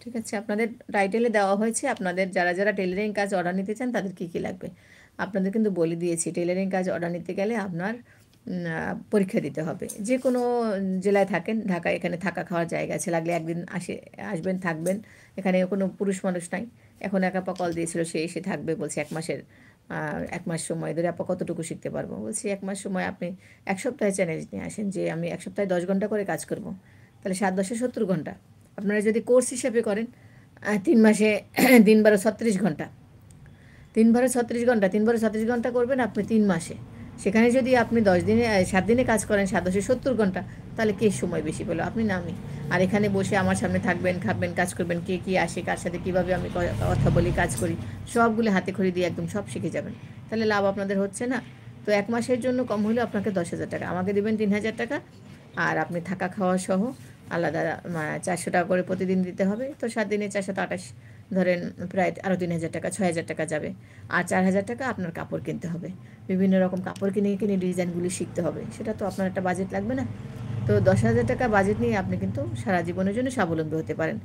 ঠিক আছে? আপনাদের টাইটেলে দেওয়া হয়েছে আপনাদের যারা টেইলরিং কাজ অর্ডার নিতে চান তাদের কী, কী লাগবে। আপনাদের কিন্তু বলে দিয়েছি টেইলরিং কাজ অর্ডার নিতে গেলে আপনার পরীক্ষা দিতে হবে। যেকোনো জেলায় থাকেন, ঢাকায় এখানে থাকা খাওয়ার জায়গা আছে। লাগলে একদিন আসবেন থাকবেন। এখানে কোনো পুরুষ মানুষ নাই। এখন এক আপা কল দিয়েছিল সে এসে থাকবে বলছে ১ মাসের ১ মাস সময় ধরে আপা কতটুকু শিখতে পারবো? বলছি ১ মাস সময় আপনি ১ সপ্তাহে চ্যালেঞ্জ নিয়ে আসেন যে আমি ১ সপ্তাহে ১০ ঘন্টা করে কাজ করব। তাহলে ৭ ১০ এ ৭০ ঘন্টা। আপনারা যদি কোর্স হিসেবে করেন ৩ মাসে ৩ বারো ৩৬ ঘন্টা। ৩ বারো ৩৬ ঘন্টা, ৩ বারো ৩৬ ঘন্টা করবেন আপনি ৩ মাসে। সেখানে যদি আপনি ১০ দিনে ৭ দিনে কাজ করেন ৭ দশে ৭০ ঘন্টা, তাহলে কে সময় বেশি পেল? আপনি না আমি। আর এখানে বসে আমার সামনে থাকবেন, খাবেন, কাজ করবেন, কে কী আসে, কার সাথে কীভাবে আমি কথা বলি, কাজ করি, সবগুলো হাতেখড়ি দিয়ে একদম সব শিখে যাবেন। তাহলে লাভ আপনাদের হচ্ছে না? তো ১ মাসের জন্য কম হলেও আপনাকে ১০,০০০ টাকা। আমাকে দিবেন ৩,০০০ টাকা। আর আপনি থাকা খাওয়া সহ আলাদা ৪০০ টাকা করে প্রতিদিন দিতে হবে। তো ৭ দিনে ৪২৮, ধরেন প্রায় আরও ৩,০০০ টাকা, ৬,০০০ টাকা যাবে। আর ৪,০০০ টাকা আপনার কাপড় কিনতে হবে। বিভিন্ন রকম কাপড় কিনে ডিজাইনগুলি শিখতে হবে। সেটা তো আপনার একটা বাজেট লাগবে না? তো ১০,০০০ টাকা বাজেট নিয়ে আপনি কিন্তু সারা জীবনের জন্য স্বাবলম্বী হতে পারেন।